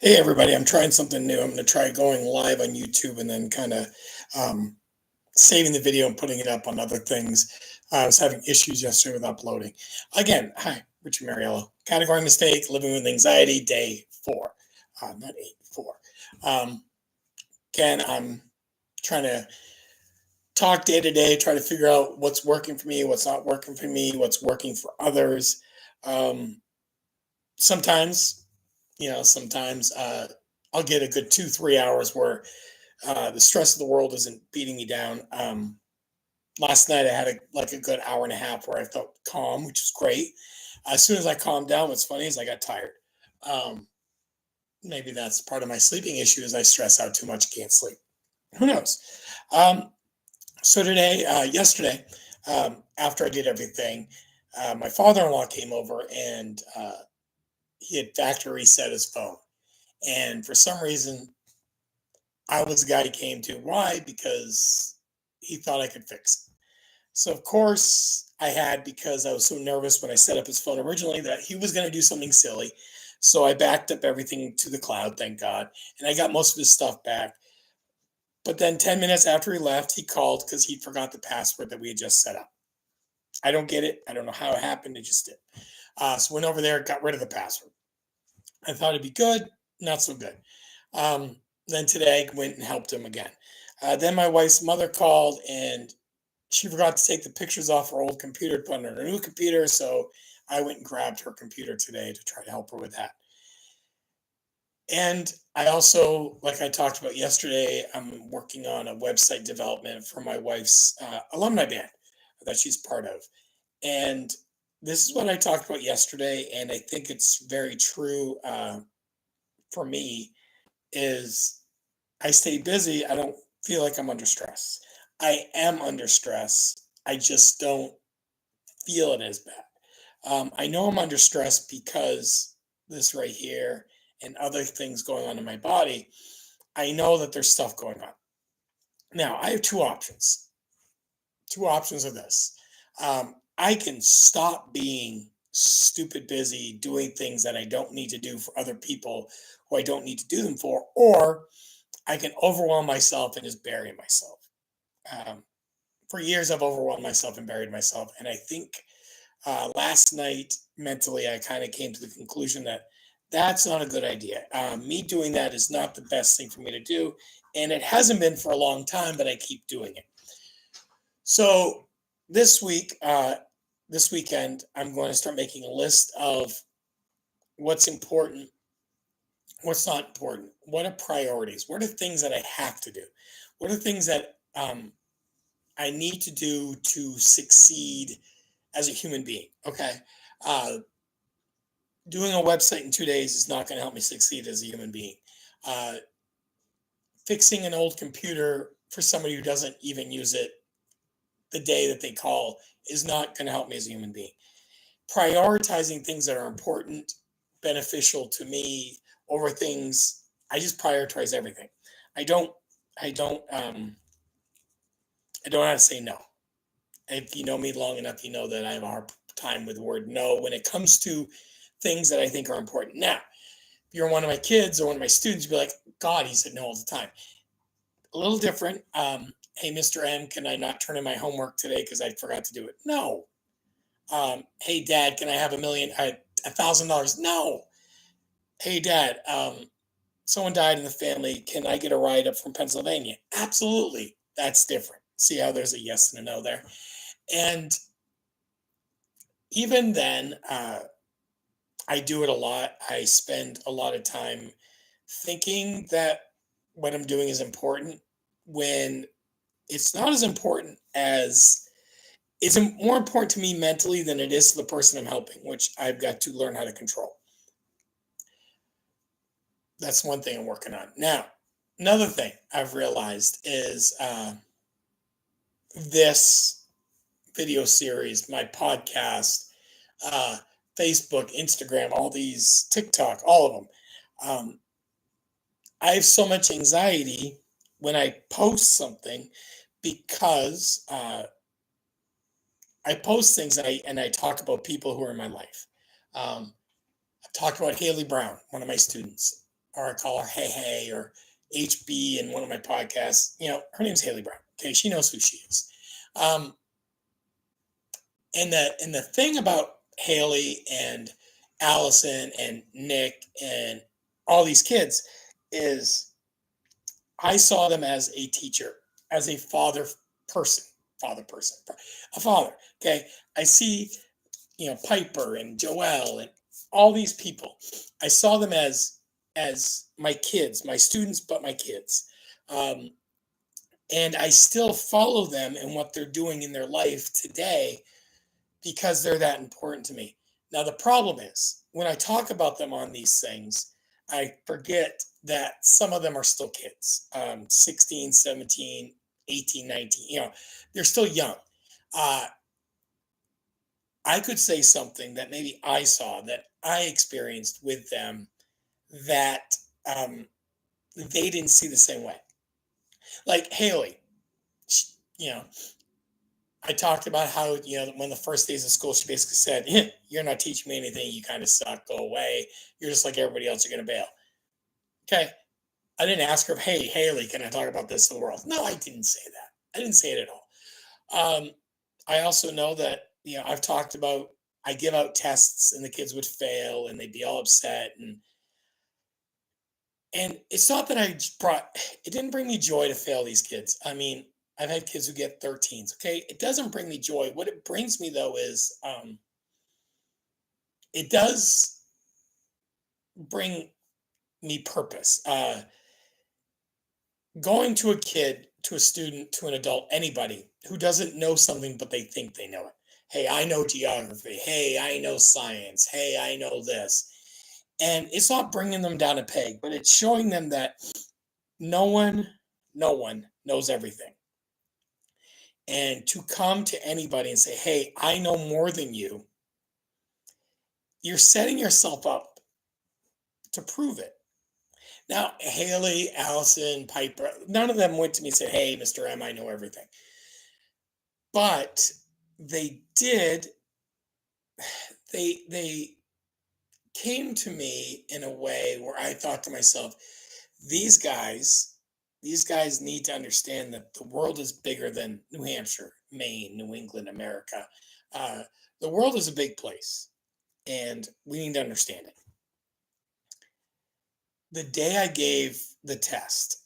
Hey everybody, I'm trying something new. I'm going to try going live on YouTube and then kind of um, saving the video and putting it up on other things. I was having issues yesterday with uploading. Again, hi, Richard Mariello. Category mistake, living with anxiety, day 4. Not 8, 4. Um, Again, I'm trying to talk day to day, try to figure out what's working for me, what's not working for me, what's working for others. Um, Sometimes, sometimes I'll get a good 2, 3 hours where the stress of the world isn't beating me down. Last night I had a good hour and a half where I felt calm, which is great. As soon as I calmed down, what's funny is I got tired. Um, Maybe that's part of my sleeping issue is I stress out too much, can't sleep. Who knows? Um, Yesterday, after I did everything, my father-in-law came over and he had factory reset his phone. And for some reason, I was the guy he came to. Why? Because he thought I could fix it. So of course I had because I was so nervous when I set up his phone originally that he was going to do something silly. So I backed up everything to the cloud, thank God, and I got most of his stuff back. But then 10 minutes after he left, he called because he forgot the password that we had just set up. I don't get it. I don't know how it happened. It just did. So went over there, got rid of the password. I thought it'd be good, not so good. Um, then today I went and helped him again. Then my wife's mother called and she forgot to take the pictures off her old computer to put on her new computer. So I went and grabbed her computer today to try to help her with that. And I also, like I talked about yesterday, I'm working on a website development for my wife's alumni band that she's part of. And this is what I talked about yesterday, and I think it's very true for me. Is I stay busy. I don't feel like I'm under stress. I am under stress. I just don't feel it as bad. I know I'm under stress because this right here and other things going on in my body. I know that there's stuff going on. Now, I have two options. Two options of this. I can stop being stupid busy doing things that I don't need to do for other people who I don't need to do them for, or I can overwhelm myself and just bury myself. Um, for years, I've overwhelmed myself and buried myself. And I think last night, mentally, I kind of came to the conclusion that that's not a good idea. Me doing that is not the best thing for me to do. And it hasn't been for a long time, but I keep doing it. So this week, this weekend, I'm going to start making a list of what's important, what's not important, what are priorities, what are things that I have to do, what are things that I need to do to succeed as a human being. Okay. Uh, Doing a website in 2 days is not going to help me succeed as a human being. Uh, Fixing an old computer for somebody who doesn't even use it the day that they call is not going to help me as a human being. Prioritizing things that are important, beneficial to me over things, I just prioritize everything. I don't, I don't, I don't know how to say no. If you know me long enough, you know that I have a hard time with the word no when it comes to things that I think are important. Now, if you're one of my kids or one of my students, you'd be like, God, he said no all the time. A little different. Hey, Mr. M, can I not turn in my homework today because I forgot to do it? No. Hey, Dad, can I have $1,000? No. Hey, Dad, someone died in the family. Can I get a ride up from Pennsylvania? Absolutely. That's different. See how there's a yes and a no there. And even then, I do it a lot. I spend a lot of time thinking that what I'm doing is important when it's not as important as it's more important to me mentally than it is to the person I'm helping, which I've got to learn how to control. That's one thing I'm working on. Now, another thing I've realized is this video series, my podcast, uh, Facebook, Instagram, all these TikTok, all of them. Um, I have so much anxiety when I post something because I post things and I talk about people who are in my life. I talked about Haley Brown, one of my students. or I call her Hey Hey or HB in one of my podcasts. Her name's Haley Brown. Okay, she knows who she is. Um, and the thing about Haley and Allison and Nick and all these kids is I saw them as a teacher, as a person, father person, a father. Okay, I see Piper and Joelle and all these people. I saw them as my kids, my students, but my kids. Um, and I still follow them and what they're doing in their life today because they're that important to me. Now, the problem is when I talk about them on these things, I forget that some of them are still kids, 16, 17, 18, 19. They're still young. Uh, I could say something that maybe I saw that I experienced with them that um, they didn't see the same way. Like Haley, she, you know, I talked about how, one of the first days of school, she basically said, You're not teaching me anything. You kind of suck. Go away. You're just like everybody else. You're going to bail. Okay. I didn't ask her, Hey, Haley, can I talk about this to the world? No, I didn't say that. I didn't say it at all. I also know that, I've talked about, I give out tests and the kids would fail and they'd be all upset. And it's not that it didn't bring me joy to fail these kids. I mean, I've had kids who get 13s. Okay. It doesn't bring me joy. What it brings me though is, it does bring me purpose. Going to a kid, to a student, to an adult, anybody who doesn't know something, but they think they know it. Hey, I know geography. Hey, I know science. Hey, I know this. And it's not bringing them down a peg, but it's showing them that no one, no one knows everything. And to come to anybody and say, Hey, I know more than you, you're setting yourself up to prove it. Now, Haley, Allison, Piper, none of them went to me and said, Hey, Mr. M, I know everything. But they did, they came to me in a way where I thought to myself, these guys, these guys need to understand that the world is bigger than New Hampshire, Maine, New England, America. Uh, the world is a big place, and we need to understand it. The day I gave the test,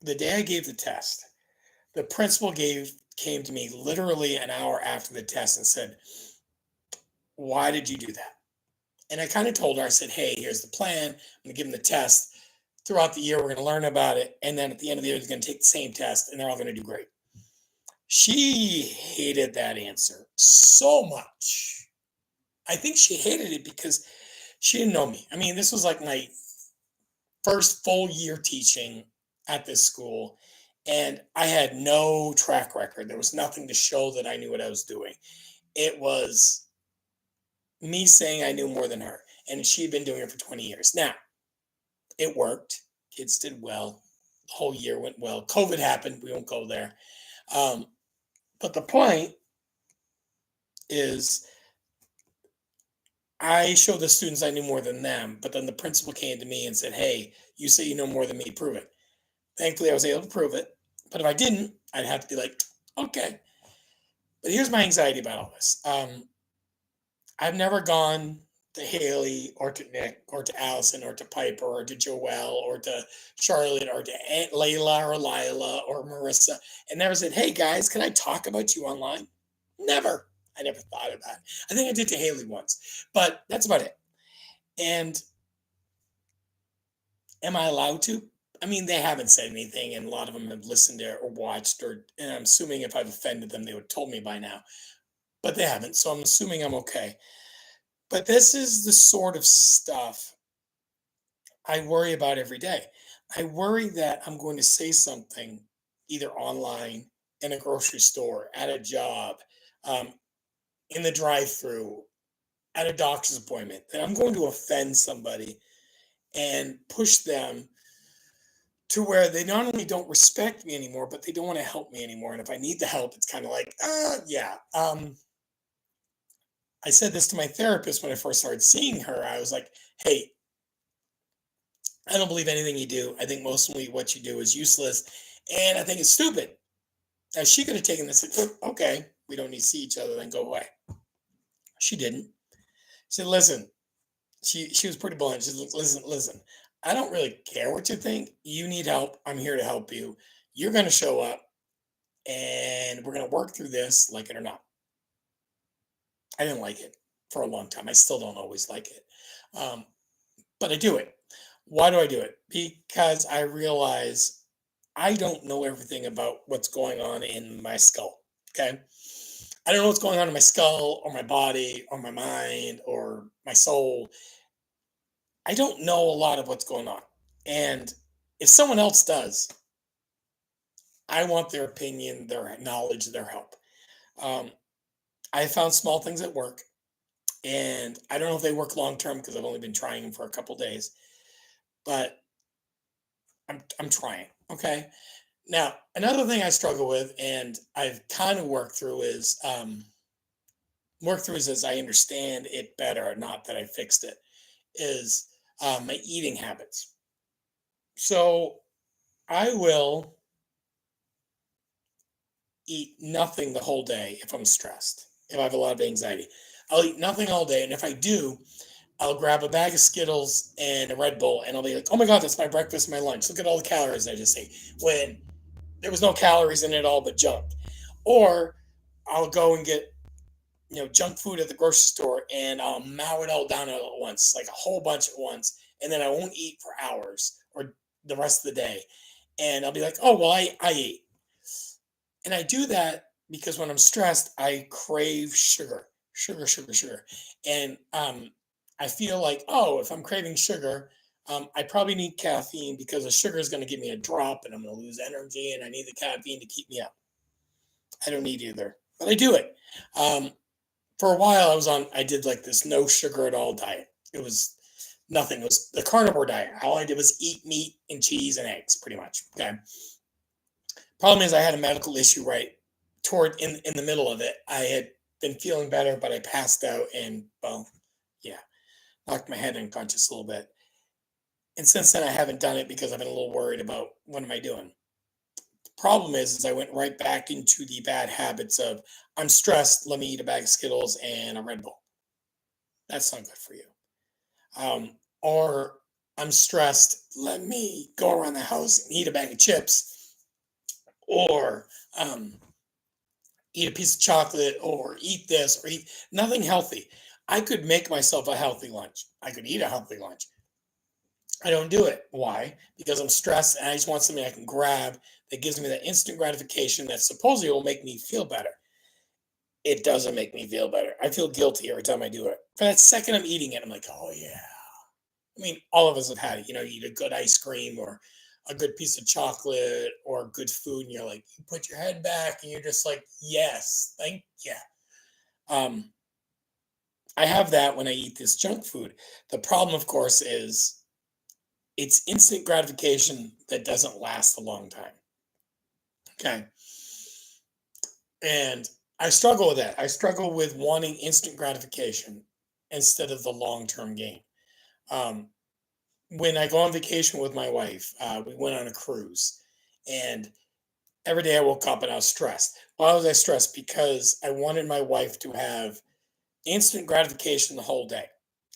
the day I gave the test, the principal came to me literally an hour after the test and said, Why did you do that? And I kind of told her, I said, Hey, here's the plan. I'm going to give them the test. Throughout the year, we're going to learn about it. And then at the end of the year, they're going to take the same test and they're all going to do great. She hated that answer so much. I think she hated it because she didn't know me. I mean, this was like my first full year teaching at this school, and I had no track record. There was nothing to show that I knew what I was doing. It was me saying I knew more than her, and she'd been doing it for 20 years. Now, it worked. Kids did well. The whole year went well. COVID happened. We won't go there. Um, but the point is, I showed the students I knew more than them, but then the principal came to me and said, Hey, you say you know more than me, prove it. Thankfully, I was able to prove it. But if I didn't, I'd have to be like, Okay. But here's my anxiety about all this. I've never gone to Haley or to Nick or to Allison or to Piper or to Joelle or to Charlotte or to Aunt Layla or Lila or Marissa and never said, Hey guys, can I talk about you online? Never. I never thought of that. I think I did to Haley once, but that's about it. And am I allowed to? I mean, they haven't said anything, and a lot of them have listened to or watched, and I'm assuming if I've offended them, they would have told me by now. But they haven't, so I'm assuming I'm okay. But this is the sort of stuff I worry about every day. I worry that I'm going to say something either online, in a grocery store, at a job, um, in the drive-through, at a doctor's appointment, that I'm going to offend somebody and push them to where they not only don't respect me anymore, but they don't want to help me anymore. And if I need the help, it's kind of like, yeah. I said this to my therapist when I first started seeing her. I was like, Hey, I don't believe anything you do. I think mostly what you do is useless, and I think it's stupid. Now she could have taken this like, "Oh, okay, we don't need to see each other, then go away." She didn't. She said, "Listen." She was pretty blunt. She said, "Listen, listen. I don't really care what you think. You need help. I'm here to help you. You're going to show up, and we're going to work through this, like it or not." I didn't like it for a long time. I still don't always like it, um, but I do it. Why do I do it? Because I realize I don't know everything about what's going on in my skull. Okay. I don't know what's going on in my skull or my body or my mind or my soul. I don't know a lot of what's going on. And if someone else does, I want their opinion, their knowledge, their help. Um, I found small things at work, and I don't know if they work long term because I've only been trying them for a couple days, but I'm trying. Okay. Now, another thing I struggle with, and I've kind of worked through is as I understand it better, not that I fixed it, is my eating habits. So I will eat nothing the whole day if I'm stressed, if I have a lot of anxiety. I'll eat nothing all day. And if I do, I'll grab a bag of Skittles and a Red Bull and I'll be like, oh my God, that's my breakfast, my lunch. Look at all the calories I just ate. When there was no calories in it all but junk. Or I'll go and get, junk food at the grocery store and I'll mow it all down at once, like a whole bunch at once. And then I won't eat for hours or the rest of the day. And I'll be like, oh, well, I ate. And I do that because when I'm stressed, I crave sugar, sugar, sugar, sugar. And I feel like, oh, if I'm craving sugar, I probably need caffeine because the sugar is going to give me a drop and I'm going to lose energy and I need the caffeine to keep me up. I don't need either, but I do it. Um, for a while, I did like this no sugar at all diet. It was nothing. It was the carnivore diet. All I did was eat meat and cheese and eggs, pretty much. Okay. Problem is, I had a medical issue right toward in the middle of it. I had been feeling better, but I passed out and well, yeah, knocked my head unconscious a little bit. And since then, I haven't done it because I've been a little worried about what am I doing. Problem is I went right back into the bad habits of I'm stressed. Let me eat a bag of Skittles and a Red Bull. That's not good for you. Or I'm stressed. Let me go around the house and eat a bag of chips, or eat a piece of chocolate or eat this or eat nothing healthy. I could make myself a healthy lunch. I could eat a healthy lunch. I don't do it. Why? Because I'm stressed and I just want something I can grab that gives me that instant gratification that supposedly will make me feel better. It doesn't make me feel better. I feel guilty every time I do it. For that second I'm eating it, I'm like, oh yeah. I mean, all of us have had it. You eat a good ice cream or a good piece of chocolate or good food, and you're like, you put your head back and you're just like, yes, thank you. Um, I have that when I eat this junk food. The problem, of course, is it's instant gratification that doesn't last a long time. Okay. And I struggle with that. I struggle with wanting instant gratification instead of the long term gain. Um, when I go on vacation with my wife, we went on a cruise, and every day I woke up and I was stressed. Why was I stressed? Because I wanted my wife to have instant gratification the whole day.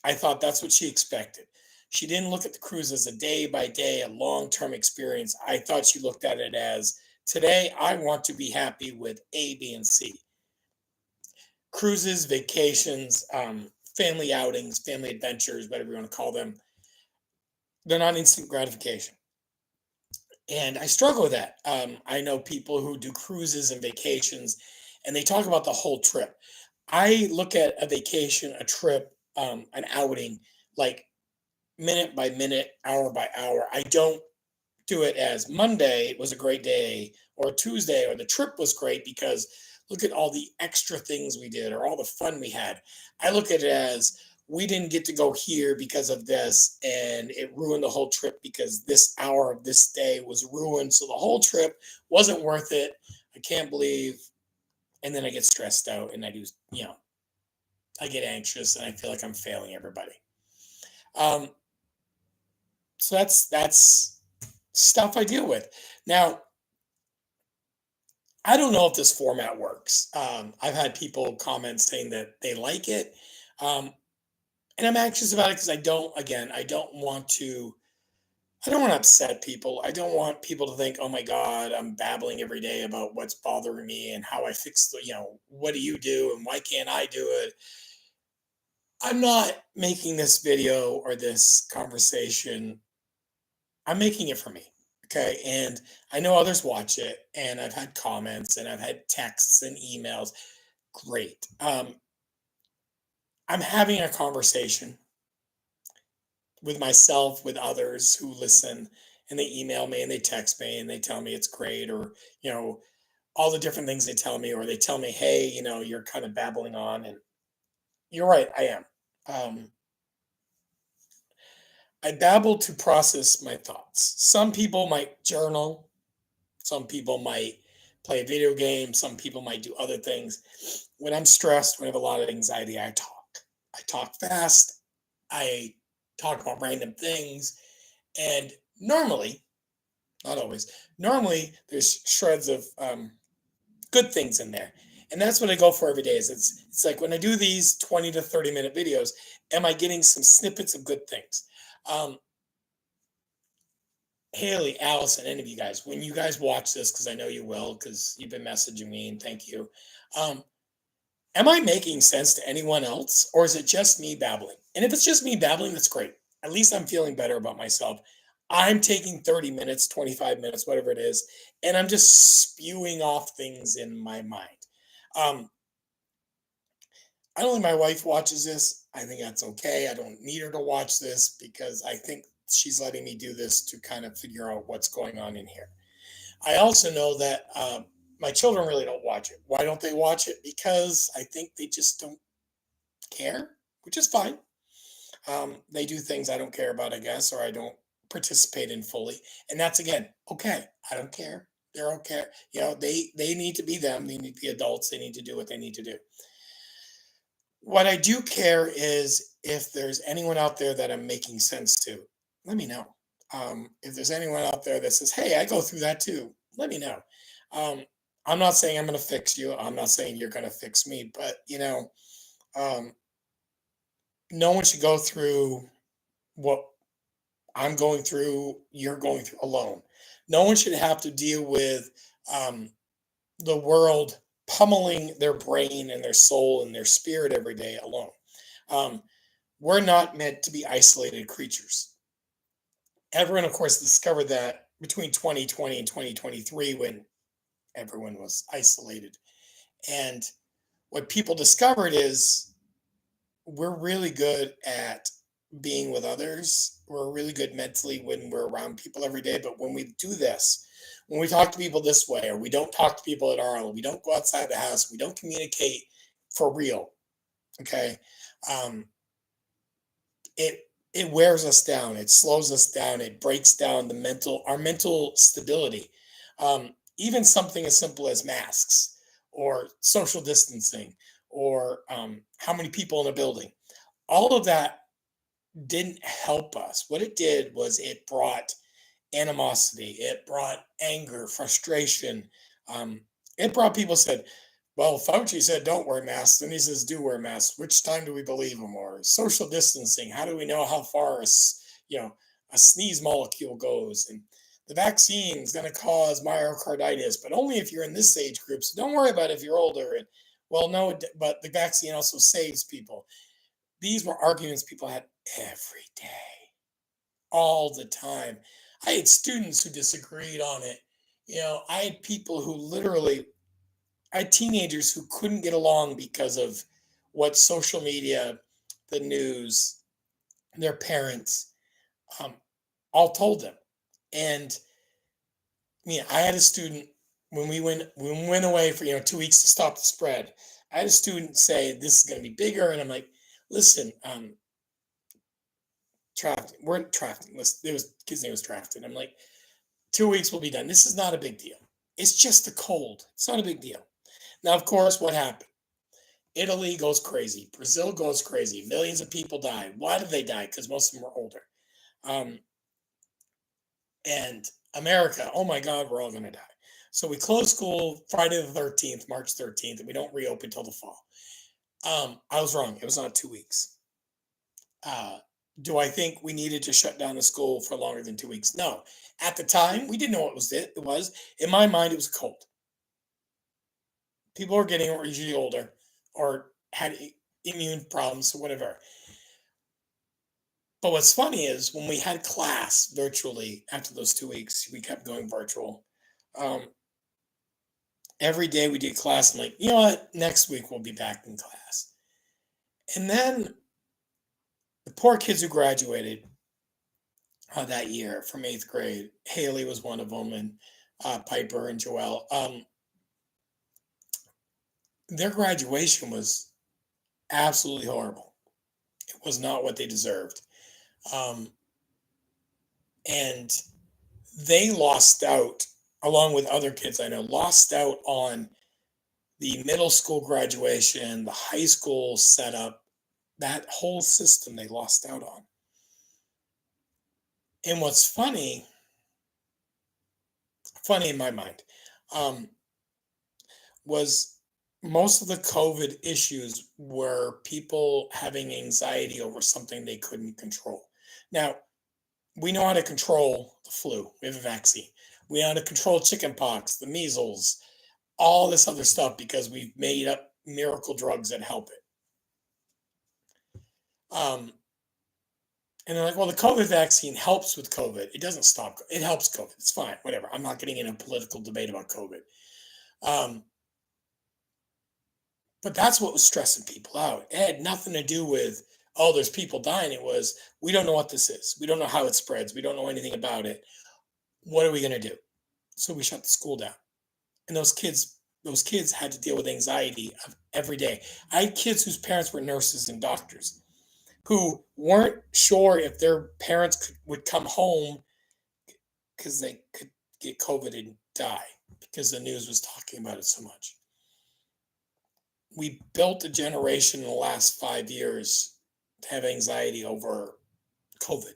I thought that's what she expected. She didn't look at the cruise as a day by day, a long term experience. I thought she looked at it as today I want to be happy with A, B, and C. Cruises, vacations, family outings, family adventures, whatever you want to call them, they're not instant gratification. And I struggle with that. I know people who do cruises and vacations, and they talk about the whole trip. I look at a vacation, a trip, an outing, like minute by minute, hour by hour. I don't do it as Monday was a great day, or Tuesday, or the trip was great because look at all the extra things we did or all the fun we had. I look at it as we didn't get to go here because of this, and it ruined the whole trip because this hour of this day was ruined. So the whole trip wasn't worth it. I can't believe. And then I get stressed out and I get anxious and I feel like I'm failing everybody. Um, So that's stuff I deal with. Now, I don't know if this format works. I've had people comment saying that they like it. Um, and I'm anxious about it because I don't want to upset people. I don't want people to think, oh my God, I'm babbling every day about what's bothering me and how I fix what do you do and why can't I do it? I'm not making this video or this conversation, I'm making it for me. Okay. And I know others watch it, and I've had comments and I've had texts and emails. Great. I'm having a conversation with myself, with others who listen, and they email me and they text me and they tell me it's great, or, you know, all the different things they tell me, or they tell me, hey, you're kind of babbling on. And you're right, I am. Um, I babble to process my thoughts. Some people might journal, some people might play a video game, some people might do other things. When I'm stressed, when I have a lot of anxiety, I talk. I talk fast. I talk about random things. And normally, not always, normally there's shreds of good things in there. And that's what I go for every day. Is it's like when I do these 20 to 30-minute videos, am I getting some snippets of good things? Um, Haley, Allison, any of you guys, when you guys watch this, because I know you will, because you've been messaging me, and thank you. Um, am I making sense to anyone else, or is it just me babbling? And if it's just me babbling, that's great. At least I'm feeling better about myself. I'm taking 30 minutes, 25 minutes, whatever it is, and I'm just spewing off things in my mind. Um, I don't think my wife watches this. I think that's okay. I don't need her to watch this because I think she's letting me do this to kind of figure out what's going on in here. I also know that my children really don't watch it. Why don't they watch it? Because I think they just don't care, which is fine. They do things I don't care about, I guess, or I don't participate in fully, and that's again okay. I don't care. They're okay. They need to be them. They need to be adults. They need to do what they need to do. What I do care is if there's anyone out there that I'm making sense to, let me know. If there's anyone out there that says, hey, I go through that too, let me know. Um, I'm not saying I'm going to fix you. I'm not saying you're going to fix me, but um, no one should go through what I'm going through, you're going through alone. No one should have to deal with um, the world pummeling their brain and their soul and their spirit every day alone. Um, we're not meant to be isolated creatures. Everyone, of course, discovered that between 2020 and 2023 when everyone was isolated. And what people discovered is we're really good at being with others. We're really good mentally when we're around people every day. But when we do this, when we talk to people this way, or we don't talk to people at all, we don't go outside the house, we don't communicate for real. Okay. Um, it wears us down, it slows us down, it breaks down our mental stability. Even something as simple as masks or social distancing, or how many people in a building, all of that didn't help us. What it did was it brought animosity, it brought anger, frustration. um, it brought people said, well, Fauci said don't wear masks, and he says do wear masks. Which time do we believe him? Or social distancing? How do we know how far a sneeze molecule goes? And the vaccine is going to cause myocarditis, but only if you're in this age group. So don't worry about it if you're older. And well, no, but the vaccine also saves people. These were arguments people had every day, all the time. I had students who disagreed on it. I had people who literally I had teenagers who couldn't get along because of what social media, the news, their parents, um, all told them. And I had a student when we went away for 2 weeks to stop the spread. I had a student say this is going to be bigger, and I'm like, listen, Trafton, we're Trafton. Listen, there was kid's name was Trafton. I'm like, 2 weeks will be done. This is not a big deal. It's just a cold. It's not a big deal. Now, of course, what happened? Italy goes crazy. Brazil goes crazy. Millions of people died. Why did they die? Because most of them were older. Um, And America, oh my God, we're all going to die. So we close school Friday the 13th, March 13th, and we don't reopen till the fall. I was wrong. It was not 2 weeks. Uh, do I think we needed to shut down the school for longer than 2 weeks? No. At the time, we didn't know what it was. In my mind, it was cold. People were getting usually older or had immune problems or whatever. But what's funny is when we had class virtually after those 2 weeks, we kept going virtual. Um, every day we did class. I'm like, you know what? Next week we'll be back in class. And then the poor kids who graduated that year from 8th grade, Haley was one of them, and Piper and Joelle. Their graduation was absolutely horrible. It was not what they deserved. Um, and they lost out, along with other kids I know, lost out on the middle school graduation, the high school setup, that whole system they lost out on. And what's funny in my mind, um, was most of the COVID issues were people having anxiety over something they couldn't control. Now, we know how to control the flu. We have a vaccine. We know how to control chickenpox, the measles, all this other stuff because we've made up miracle drugs that help it. And they're like, well, the COVID vaccine helps with COVID. It doesn't stop. It helps COVID. It's fine. Whatever. I'm not getting in a political debate about COVID. Um, but that's what was stressing people out. It had nothing to do with, oh, there's people dying. It was, we don't know what this is. We don't know how it spreads. We don't know anything about it. What are we going to do? So we shut the school down. And those kids had to deal with anxiety of every day. I had kids whose parents were nurses and doctors who weren't sure if their parents would come home because they could get COVID and die because the news was talking about it so much. We built a generation in the last 5 years to have anxiety over COVID,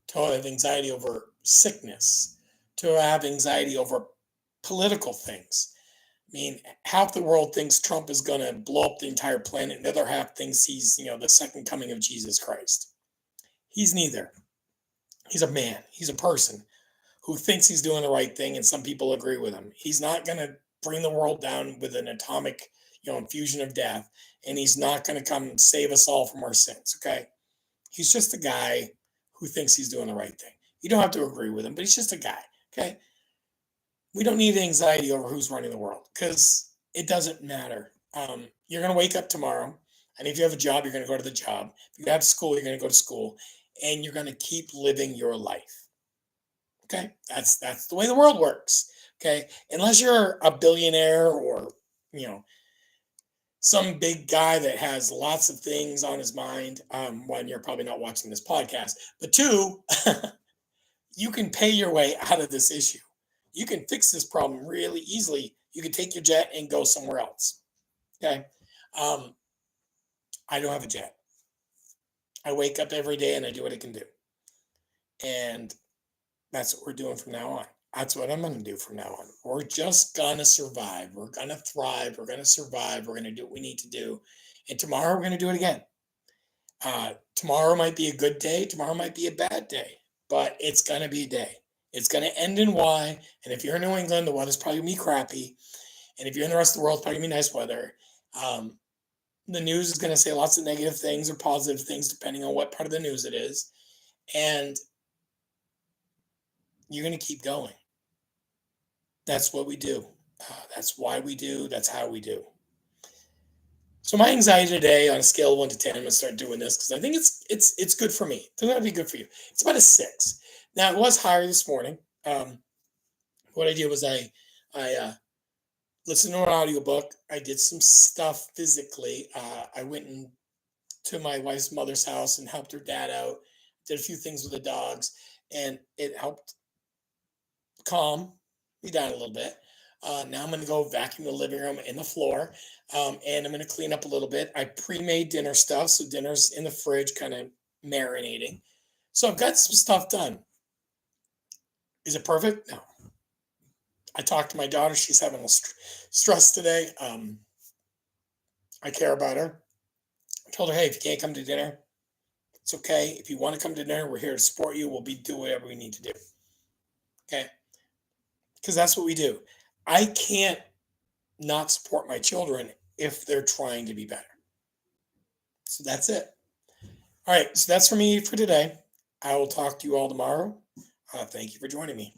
to have anxiety over sickness, to have anxiety over political things. I mean, half the world thinks Trump is going to blow up the entire planet, and the other half thinks he's, the second coming of Jesus Christ. He's neither. He's a man. He's a person who thinks he's doing the right thing, and some people agree with him. He's not going to bring the world down with an atomic, infusion of death, and he's not going to come save us all from our sins, okay? He's just a guy who thinks he's doing the right thing. You don't have to agree with him, but he's just a guy, okay? We don't need anxiety over who's running the world because it doesn't matter. You're going to wake up tomorrow, and if you have a job, you're going to go to the job. If you have school, you're going to go to school, and you're going to keep living your life. Okay, that's the way the world works. Okay, unless you're a billionaire or some big guy that has lots of things on his mind. One, you're probably not watching this podcast, but two, you can pay your way out of this issue. You can fix this problem really easily. You can take your jet and go somewhere else. Okay. I don't have a jet. I wake up every day and I do what I can do. And that's what we're doing from now on. That's what I'm going to do from now on. We're just going to survive. We're going to thrive. We're going to survive. We're going to do what we need to do. And tomorrow we're going to do it again. Tomorrow might be a good day. Tomorrow might be a bad day. But it's going to be a day. It's going to end in Y. And if you're in New England, the weather's probably going to be crappy. And if you're in the rest of the world, it's probably going to be nice weather. The news is going to say lots of negative things or positive things, depending on what part of the news it is. And you're going to keep going. That's what we do. That's why we do. That's how we do. So my anxiety today, on a scale of 1 to 10, I'm going to start doing this because I think it's good for me. It's going to be good for you. It's about a 6. Now, it was higher this morning. What I did was I listened to an audiobook. I did some stuff physically. I went to my wife's mother's house and helped her dad out. Did a few things with the dogs, and it helped calm me down a little bit. Now I'm going to go vacuum the living room and the floor, and I'm going to clean up a little bit. I pre-made dinner stuff, so dinner's in the fridge, kind of marinating. So I've got some stuff done. Is it perfect? No. I talked to my daughter. She's having a stress today. I care about her. I told her, hey, if you can't come to dinner, it's okay. If you want to come to dinner, we're here to support you. We'll be do whatever we need to do. Okay. Because that's what we do. I can't not support my children if they're trying to be better. So that's it. All right. So that's for me for today. I will talk to you all tomorrow. Thank you for joining me.